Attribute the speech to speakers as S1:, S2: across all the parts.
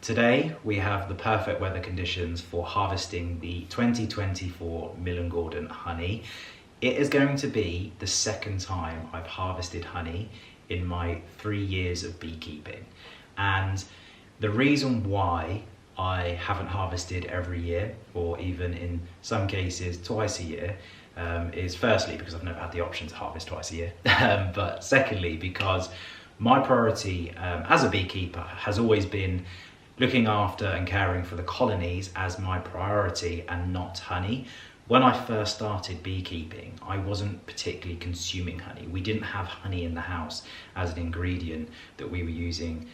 S1: Today we have the perfect weather conditions for harvesting the 2024 Millen-Gordon honey. It is going to be the second time I've harvested honey in my 3 years of beekeeping. And the reason why I haven't harvested every year, or even in some cases twice a year, is firstly because I've never had the option to harvest twice a year, but secondly because my priority as a beekeeper has always been looking after and caring for the colonies as my priority and not honey. When I first started beekeeping, I wasn't particularly consuming honey. We didn't have honey in the house as an ingredient that we were using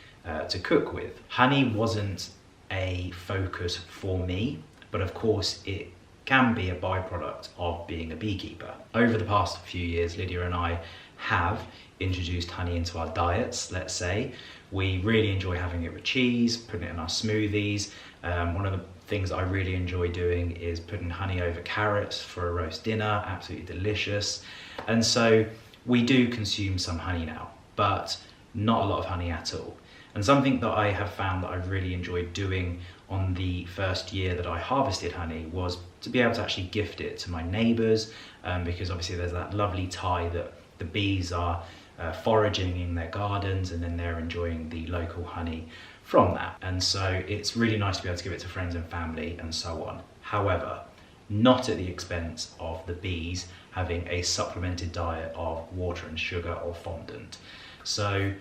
S1: to cook with. Honey wasn't a focus for me, but of course it can be a byproduct of being a beekeeper. Over the past few years, Lydia and I have introduced honey into our diets, let's say. We really enjoy having it with cheese, putting it in our smoothies. One of the things I really enjoy doing is putting honey over carrots for a roast dinner, absolutely delicious. And so we do consume some honey now, but not a lot of honey at all. And something that I have found that I really enjoyed doing on the first year that I harvested honey was to be able to actually gift it to my neighbours, because obviously there's that lovely tie that the bees are foraging in their gardens and then they're enjoying the local honey from that. And so it's really nice to be able to give it to friends and family and so on. However, not at the expense of the bees having a supplemented diet of water and sugar or fondant. So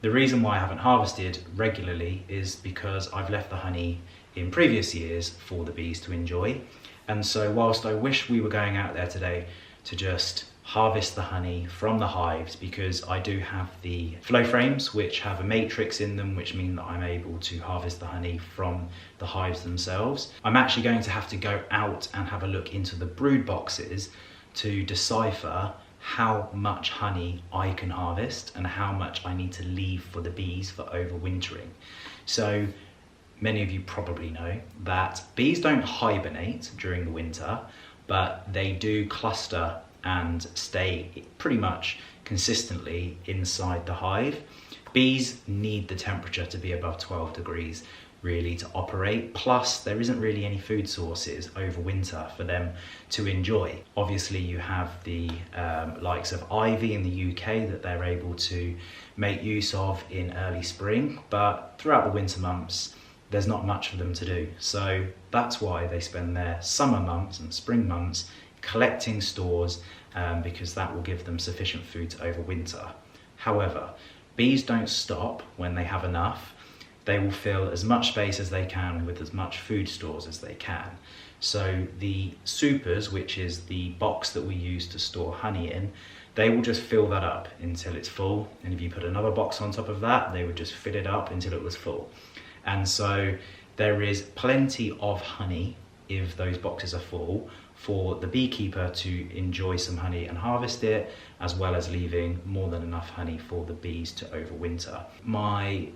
S1: the reason why I haven't harvested regularly is because I've left the honey in previous years for the bees to enjoy. And so whilst I wish we were going out there today to just harvest the honey from the hives, because I do have the flow frames which have a matrix in them which mean that I'm able to harvest the honey from the hives themselves, I'm actually going to have to go out and have a look into the brood boxes to decipher how much honey I can harvest and how much I need to leave for the bees for overwintering. So many of you probably know that bees don't hibernate during the winter, but they do cluster and stay pretty much consistently inside the hive. Bees need the temperature to be above 12 degrees really to operate, plus there isn't really any food sources over winter for them to enjoy. Obviously you have the likes of ivy in the UK that they're able to make use of in early spring, but throughout the winter months there's not much for them to do. So that's why they spend their summer months and spring months collecting stores, because that will give them sufficient food to overwinter. However, bees don't stop when they have enough. They will fill as much space as they can with as much food stores as they can. So the supers, which is the box that we use to store honey in, they will just fill that up until it's full. And if you put another box on top of that, they would just fill it up until it was full. And so there is plenty of honey if those boxes are full for the beekeeper to enjoy some honey and harvest it, as well as leaving more than enough honey for the bees to overwinter. My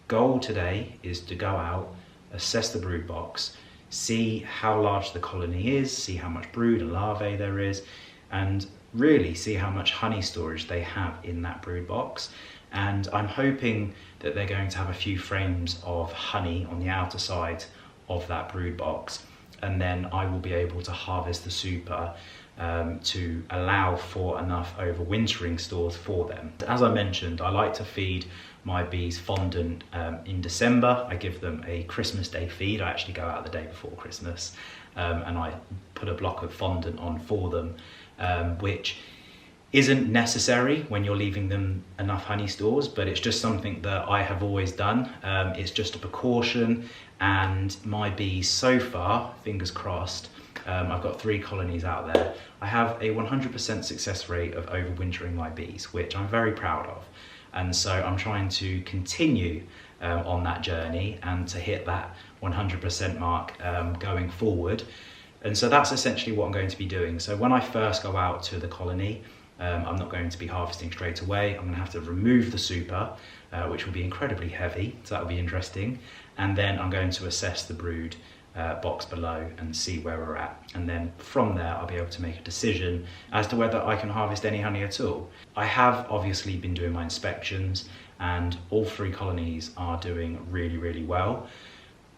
S1: goal today is to go out, assess the brood box, see how large the colony is, see how much brood and larvae there is, and really see how much honey storage they have in that brood box. And I'm hoping that they're going to have a few frames of honey on the outer side of that brood box, and then I will be able to harvest the super to allow for enough overwintering stores for them. As I mentioned, I like to feed my bees fondant in December. I give them a Christmas Day feed. I actually go out the day before Christmas and I put a block of fondant on for them, which isn't necessary when you're leaving them enough honey stores, but it's just something that I have always done. It's just a precaution, and my bees so far, fingers crossed, I've got 3 colonies out there. I have a 100% success rate of overwintering my bees, which I'm very proud of. And so I'm trying to continue on that journey and to hit that 100% mark going forward. And so that's essentially what I'm going to be doing. So when I first go out to the colony, I'm not going to be harvesting straight away. I'm going to have to remove the super, which will be incredibly heavy, so that will be interesting. And then I'm going to assess the brood box below and see where we're at. And then from there, I'll be able to make a decision as to whether I can harvest any honey at all. I have obviously been doing my inspections, and all 3 colonies are doing really, really well.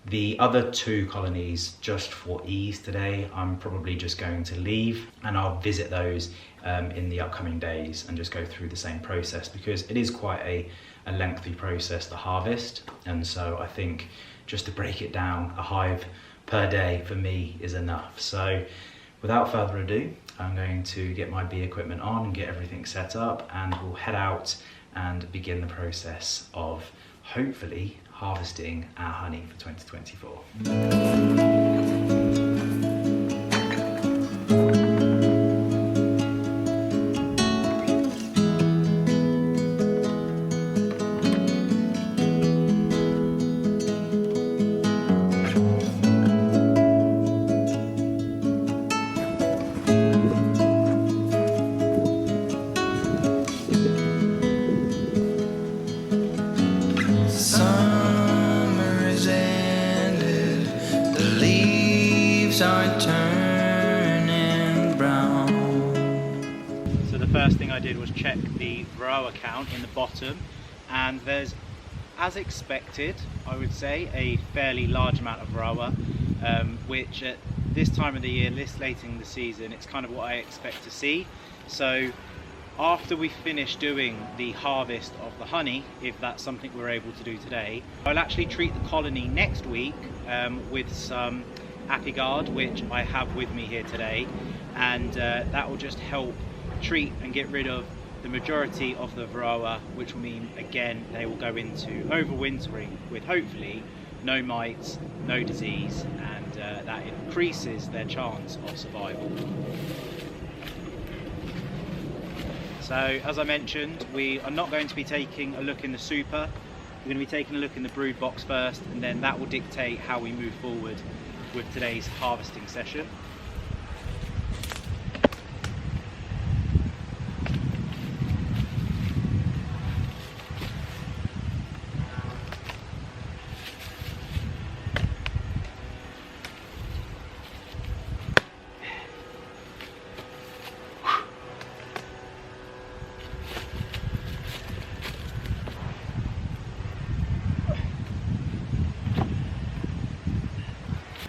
S1: The other 2 colonies, just for ease today, I'm probably just going to leave, and I'll visit those in the upcoming days and just go through the same process, because it is quite a lengthy process to harvest. And so I think just to break it down, a hive per day for me is enough. So without further ado, I'm going to get my bee equipment on and get everything set up, and we'll head out and begin the process of hopefully harvesting our honey for 2024.
S2: Are turning brown.
S3: So the first thing I did was check the varroa count in the bottom, and there's, as expected, I would say, a fairly large amount of varroa, which at this time of the year, this late in the season, it's kind of what I expect to see. So after we finish doing the harvest of the honey, if that's something we're able to do today, I'll actually treat the colony next week with some Apiguard, which I have with me here today, and that will just help treat and get rid of the majority of the varroa, which will mean again they will go into overwintering with hopefully no mites, no disease, and that increases their chance of survival. So as I mentioned, we are not going to be taking a look in the super. We're going to be taking a look in the brood box first, and then that will dictate how we move forward with today's harvesting session.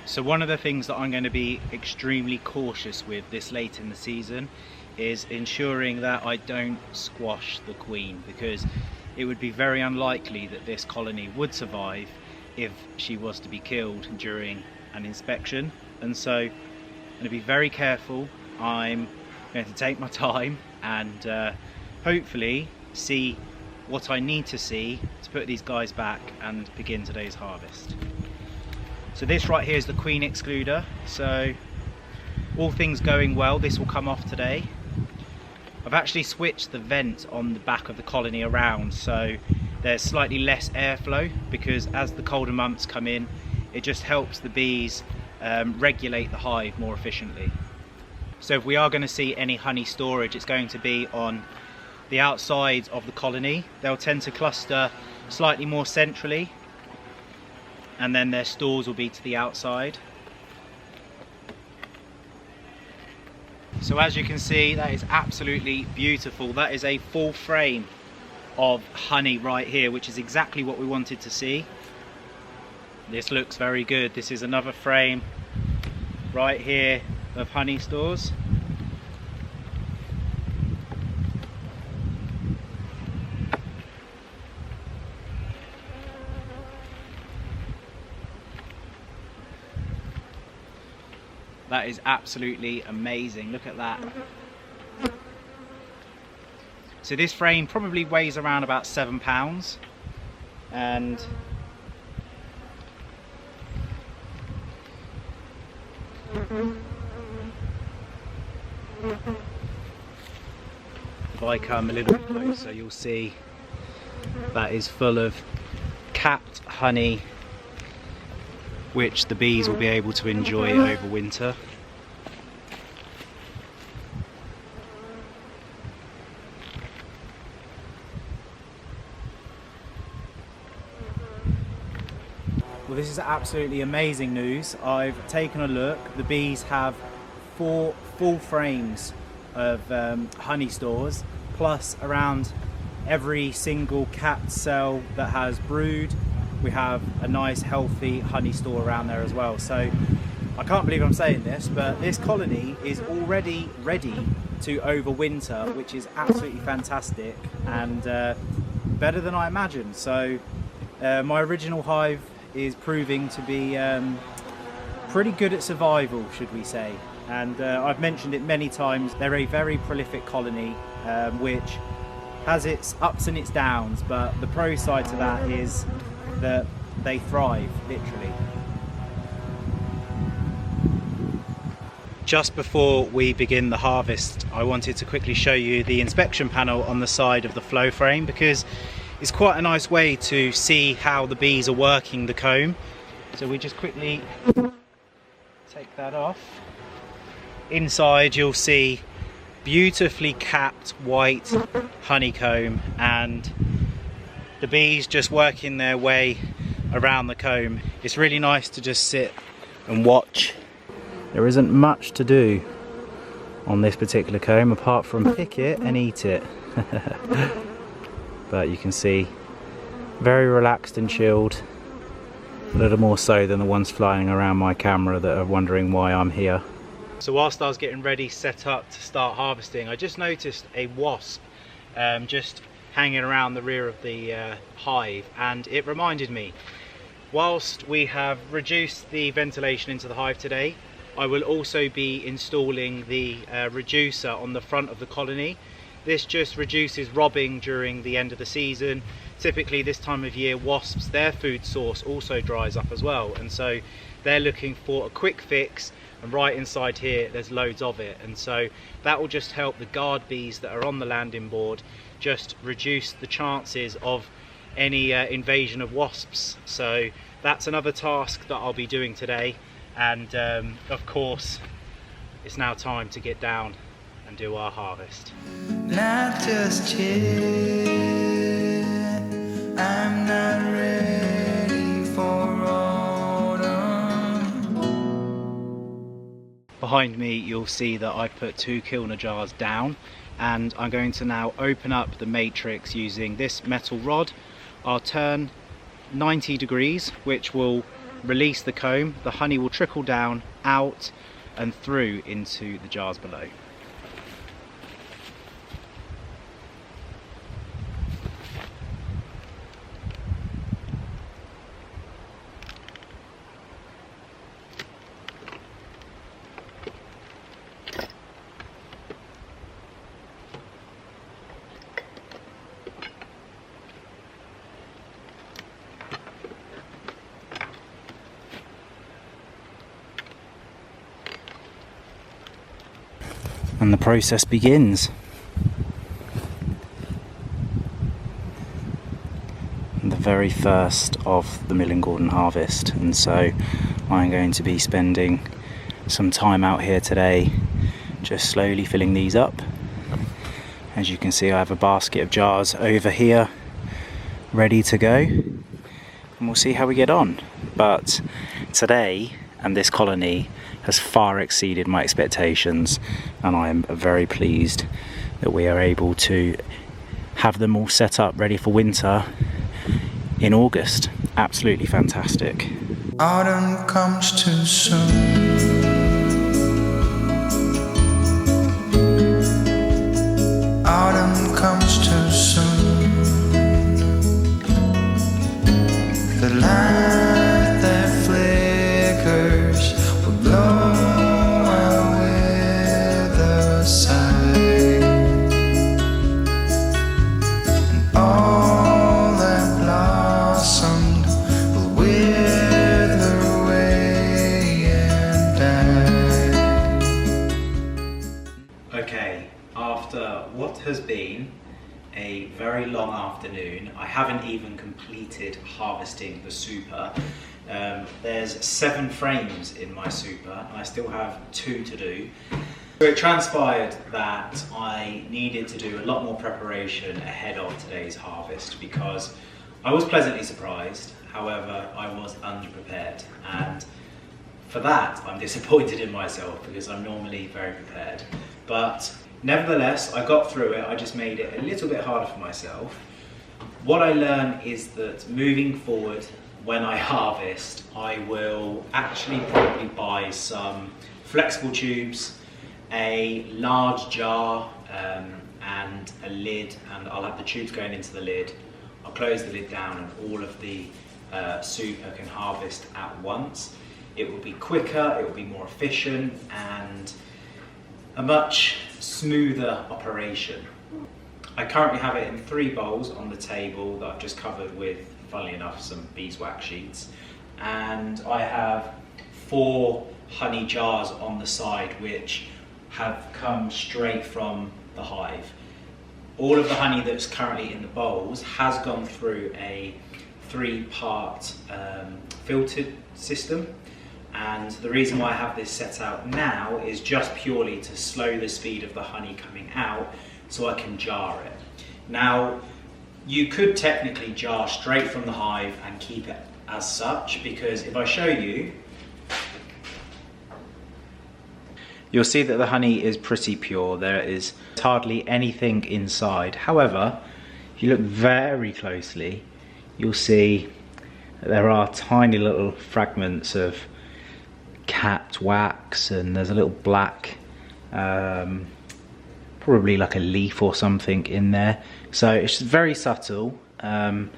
S3: So one of the things that I'm going to be extremely cautious with this late in the season is ensuring that I don't squash the queen, because it would be very unlikely that this colony would survive if she was to be killed during an inspection. And so I'm going to be very careful. I'm going to take my time and hopefully see what I need to see to put these guys back and begin today's harvest. So this right here is the queen excluder. So all things going well, this will come off today. I've actually switched the vent on the back of the colony around, so there's slightly less airflow, because as the colder months come in, it just helps the bees regulate the hive more efficiently. So if we are going to see any honey storage, it's going to be on the outside of the colony. They'll tend to cluster slightly more centrally, and then their stores will be to the outside. So as you can see, that is absolutely beautiful. That is a full frame of honey right here, which is exactly what we wanted to see. This looks very good. This is another frame right here of honey stores. That is absolutely amazing. Look at that. So this frame probably weighs around about 7 pounds, and if I come a little bit closer, you'll see that is full of capped honey, which the bees will be able to enjoy over winter. Well, this is absolutely amazing news. I've taken a look. The bees have 4 full frames of honey stores, plus around every single capped cell that has brood we have a nice healthy honey store around there as well. So I can't believe I'm saying this, but this colony is already ready to overwinter, which is absolutely fantastic and better than I imagined. So my original hive is proving to be pretty good at survival, should we say. And I've mentioned it many times, they're a very prolific colony, which has its ups and its downs, but the pro side to that is that they thrive, literally. Just before we begin the harvest, I wanted to quickly show you the inspection panel on the side of the flow frame, because it's quite a nice way to see how the bees are working the comb. So we just quickly take that off. Inside you'll see beautifully capped white honeycomb and the bees just working their way around the comb. It's really nice to just sit and watch. There isn't much to do on this particular comb apart from pick it and eat it. But you can see very relaxed and chilled, a little more so than the ones flying around my camera that are wondering why I'm here. So whilst I was getting ready, set up to start harvesting, I just noticed a wasp just hanging around the rear of the hive, and it reminded me, whilst we have reduced the ventilation into the hive today, I will also be installing the reducer on the front of the colony. This just reduces robbing during the end of the season. Typically this time of year, wasps, their food source also dries up as well, and so they're looking for a quick fix, and right inside here there's loads of it, and so that will just help the guard bees that are on the landing board just reduce the chances of any invasion of wasps. So that's another task that I'll be doing today, and of course it's now time to get down and do our harvest.
S2: Not just yet, I'm not ready for autumn.
S3: Behind me you'll see that I've put 2 kilner jars down, and I'm going to now open up the matrix using this metal rod. I'll turn 90 degrees, which will release the comb. The honey will trickle down, out and through into the jars below. And the process begins. The very first of the Millen-Gordon harvest, and so I'm going to be spending some time out here today just slowly filling these up. As you can see, I have a basket of jars over here ready to go, and we'll see how we get on. But today, and this colony has far exceeded my expectations, and I am very pleased that we are able to have them all set up ready for winter in August. Absolutely fantastic.
S2: Autumn comes too soon. Autumn comes too soon. The light that flickers will blow away the sight, and all that blossomed will wither away and die.
S1: Okay, after what has been a very long afternoon, I haven't even completed harvesting the super. There's 7 frames in my super, and I still have 2 to do. So it transpired that I needed to do a lot more preparation ahead of today's harvest, because I was pleasantly surprised, however I was underprepared, and for that I'm disappointed in myself because I'm normally very prepared. But nevertheless, I got through it. I just made it a little bit harder for myself. What I learned is that moving forward, when I harvest, I will actually probably buy some flexible tubes, a large jar, and a lid, and I'll have the tubes going into the lid. I'll close the lid down and all of the super can harvest at once. It will be quicker, it will be more efficient, and a much smoother operation. I currently have it in 3 bowls on the table that I've just covered with, funnily enough, some beeswax sheets. And I have 4 honey jars on the side which have come straight from the hive. All of the honey that's currently in the bowls has gone through a 3-part filtered system. And the reason why I have this set out now is just purely to slow the speed of the honey coming out so I can jar it. Now, you could technically jar straight from the hive and keep it as such, because if I show you, you'll see that the honey is pretty pure. There is hardly anything inside. However, if you look very closely, you'll see that there are tiny little fragments of capped wax, and there's a little black, probably like a leaf or something in there. So it's very subtle. I'm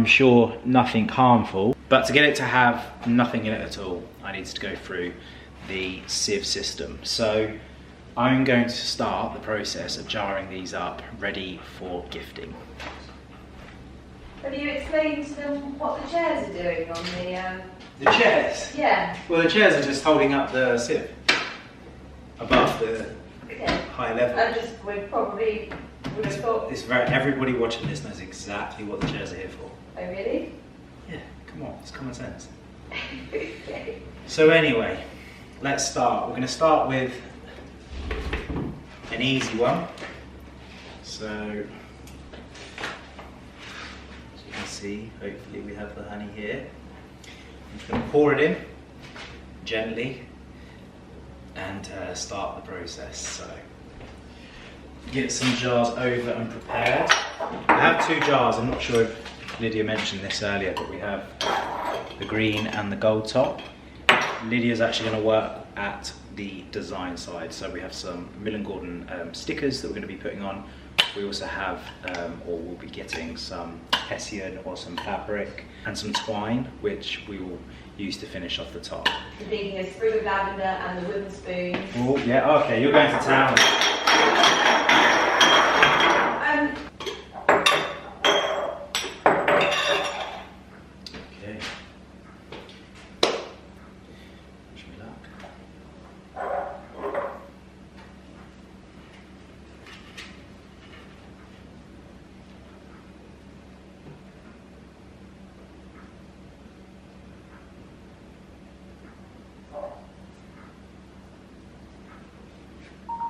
S1: sure nothing harmful, but to get it to have nothing in it at all, I need to go through the sieve system. So I'm going to start the process of jarring these up, ready for gifting.
S4: Have you explained to them what the chairs are doing on
S1: The chairs?
S4: Yeah.
S1: Well, the chairs are just holding up the sieve above the high level.
S4: I just would probably would have thought.
S1: Everybody watching this knows exactly what the chairs are here for.
S4: Oh really?
S1: Yeah, come on, it's common sense.
S4: Okay.
S1: So anyway, let's start. We're going to start with an easy one. So, as you can see, hopefully we have the honey here. I'm just going to pour it in gently and start the process. So, get some jars over and prepared. I have 2 jars. I'm not sure if Lydia mentioned this earlier, but we have the green and the gold top. Lydia's actually going to work at the design side. So we have some Millen-Gordon stickers that we're going to be putting on. We also have, or we'll be getting some hessian or some fabric and some twine, which we will use to finish off the top.
S4: You're thinking a sprig of lavender and the wooden spoon.
S1: Oh yeah, okay, you're going to town. Okay. Wish me luck.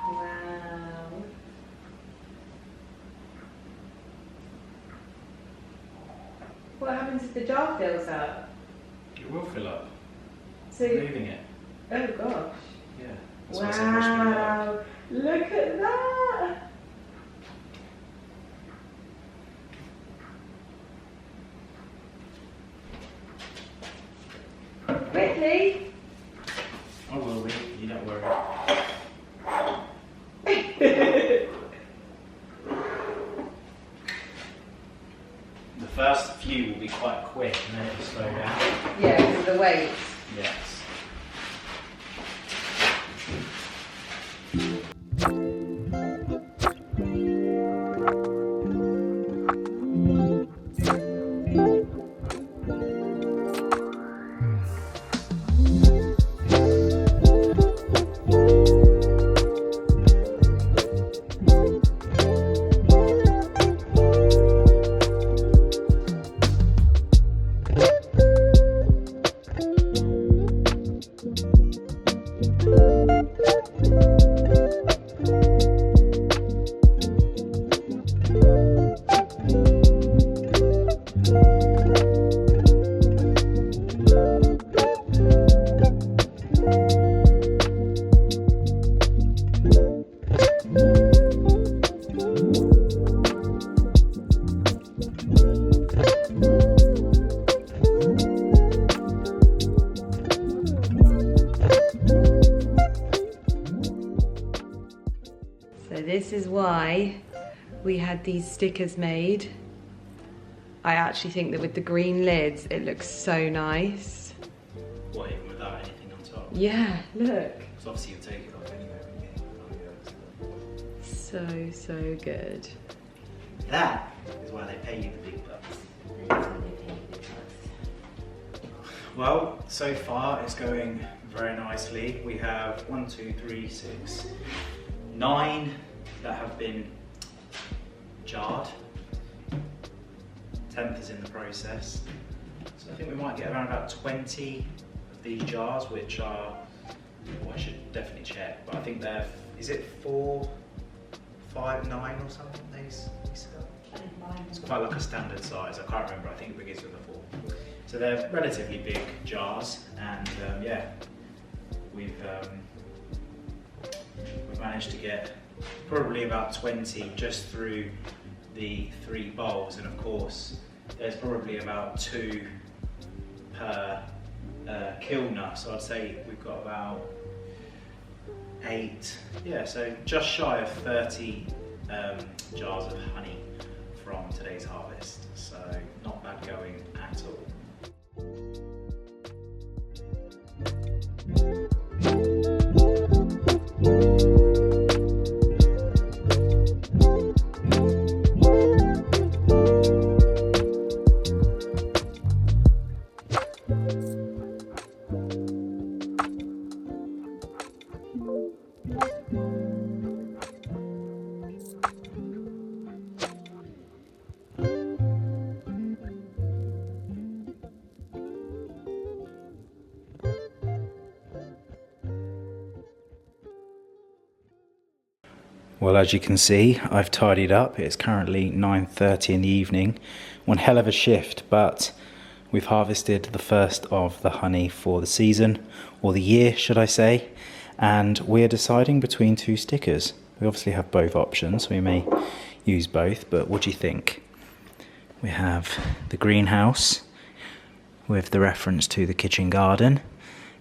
S4: Wow. What happens if the jar fills up?
S1: It will fill up.
S4: So,
S1: Moving it.
S4: oh gosh.
S1: Yeah. That's why I said wish me luck.
S4: Wow. Look at that. Quickly.
S1: Oh, will we? You don't worry. The first few will be quite quick and then it'll slow down.
S4: Yeah, because of the weight.
S1: Yes.
S4: this is why we had these stickers made. I actually think that with the green lids, it looks so nice.
S1: What, even without anything on top?
S4: Yeah, look.
S1: So obviously you'll take it off anyway.
S4: So good.
S1: That is why they pay you the big bucks. Well, so far it's going very nicely. We have 1, 2, 3, 6, 9 that have been jarred. 10th is in the process. So I think we might get around about 20 of these jars, which are, well, I should definitely check, but I think they're, is it 4, 5, 9 or something they sell? It's quite like a standard size, I can't remember, I think it begins with a 4. So they're relatively big jars, and yeah, we've managed to get probably about 20 just through the 3 bowls, and of course there's probably about 2 per kilner, so I'd say we've got about 8, yeah, so just shy of 30 jars of honey from today's harvest, so not bad going at all. Well, as you can see, I've tidied up. It's currently 9:30 in the evening. One hell of a shift, but we've harvested the first of the honey for the season, or the year, should I say, and we're deciding between 2 stickers. We obviously have both options, we may use both, but what do you think? We have the greenhouse with the reference to the kitchen garden,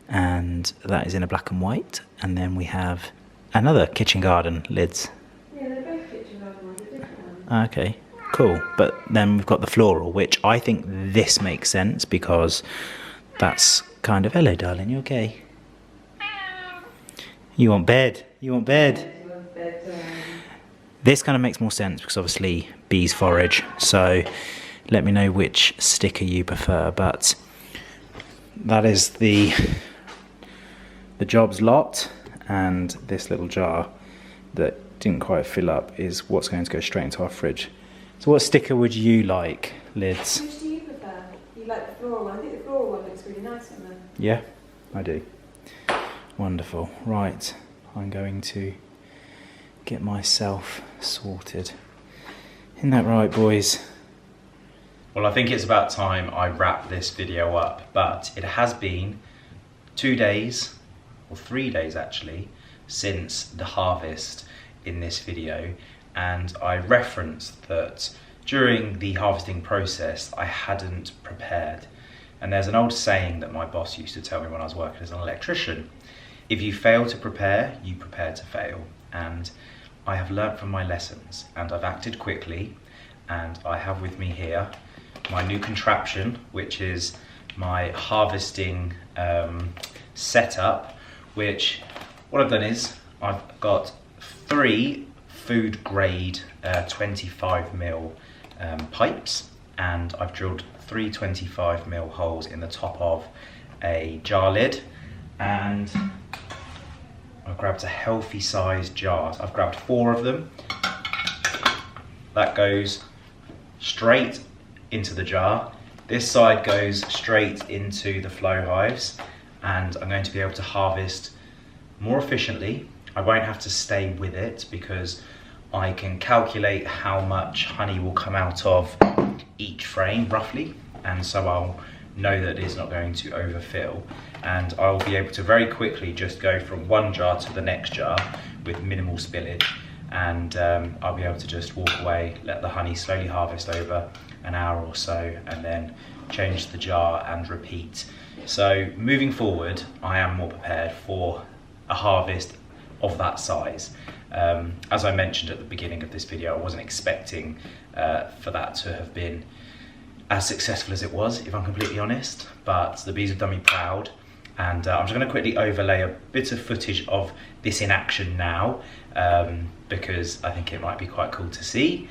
S1: and that is in a black and white, and then we have another kitchen garden lids.
S4: Yeah, they're both kitchen garden ones, they're different ones.
S1: Okay, cool. But then we've got the floral, which I think this makes sense because that's kind of, hello darling, you okay? You want bed, you want bed. This kind of makes more sense because obviously bees forage, so let me know which sticker you prefer, but that is the job's lot. And this little jar that didn't quite fill up is what's going to go straight into our fridge. So what sticker would you like, Lids?
S4: Which do you prefer? You like the floral one? I think the floral one looks really nice on there.
S1: Yeah, I do. Wonderful. Right, I'm going to get myself sorted. Isn't that right, boys? Well, I think it's about time I wrap this video up, but it has been 2 days, or 3 days actually, since the harvest in this video, and I referenced that during the harvesting process I hadn't prepared. And there's an old saying that my boss used to tell me when I was working as an electrician: if you fail to prepare, you prepare to fail. And I have learnt from my lessons, and I've acted quickly, and I have with me here my new contraption, which is my harvesting setup, which what I've done is I've got 3 food grade 25mm pipes, and I've drilled 3 25mm holes in the top of a jar lid, and I've grabbed a healthy sized jar. I've grabbed 4 of them. That goes straight into the jar. This side goes straight into the flow hives, and I'm going to be able to harvest more efficiently. I won't have to stay with it because I can calculate how much honey will come out of each frame roughly, and so I'll know that it's not going to overfill, and I'll be able to very quickly just go from one jar to the next jar with minimal spillage, and I'll be able to just walk away, let the honey slowly harvest over an hour or so, and then change the jar and repeat. So moving forward, I am more prepared for a harvest of that size. As I mentioned at the beginning of this video, I wasn't expecting for that to have been as successful as it was, if I'm completely honest, but the bees have done me proud. And I'm just going to quickly overlay a bit of footage of this in action now, because I think it might be quite cool to see.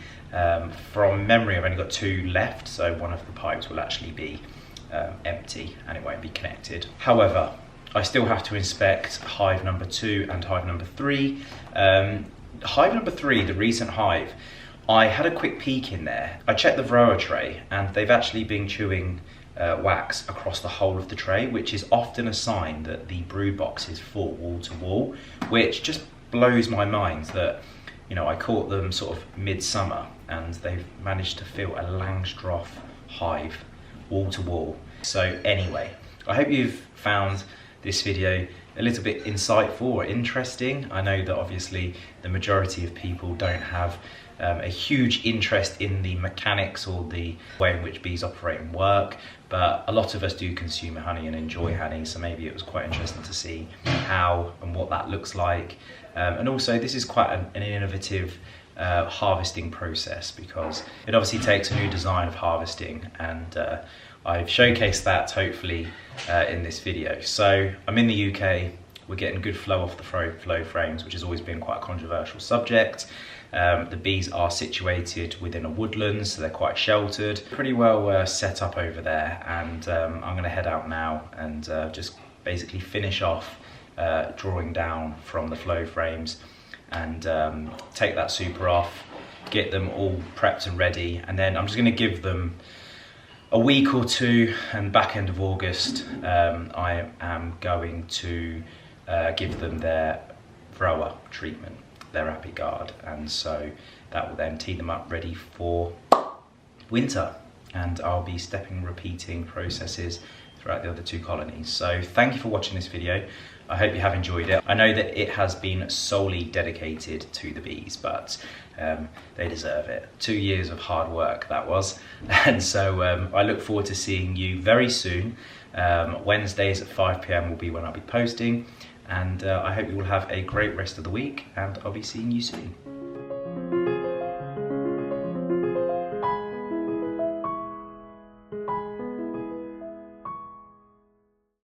S1: From memory, I've only got 2 left, so one of the pipes will actually be empty and it won't be connected. However, I still have to inspect hive number 2 and hive number 3. Hive number 3, the recent hive, I had a quick peek in there. I checked the Varroa tray and they've actually been chewing wax across the whole of the tray, which is often a sign that the brood box is full wall to wall, which just blows my mind that, you know, I caught them sort of midsummer and they've managed to fill a Langstroth hive wall to wall. So anyway, I hope you've found this video a little bit insightful or interesting. I know that obviously the majority of people don't have a huge interest in the mechanics or the way in which bees operate and work, but a lot of us do consume honey and enjoy honey, so maybe it was quite interesting to see how and what that looks like. And also this is quite an innovative harvesting process, because it obviously takes a new design of harvesting, and I've showcased that hopefully in this video. So I'm in the UK, we're getting good flow off the flow frames, which has always been quite a controversial subject. The bees are situated within a woodland, so they're quite sheltered, pretty well set up over there, and I'm going to head out now and just basically finish off drawing down from the flow frames and take that super off, get them all prepped and ready, and then I'm just going to give them a week or 2, and back end of August I am going to give them their Varroa treatment, their Apiguard, and so that will then tee them up ready for winter, and I'll be repeating processes throughout the other 2 colonies. So thank you for watching this video. I hope you have enjoyed it. I know that it has been solely dedicated to the bees, but they deserve it. 2 years of hard work that was, and so I look forward to seeing you very soon. Wednesdays at 5 PM will be when I'll be posting, and I hope you will have a great rest of the week, and I'll be seeing you soon.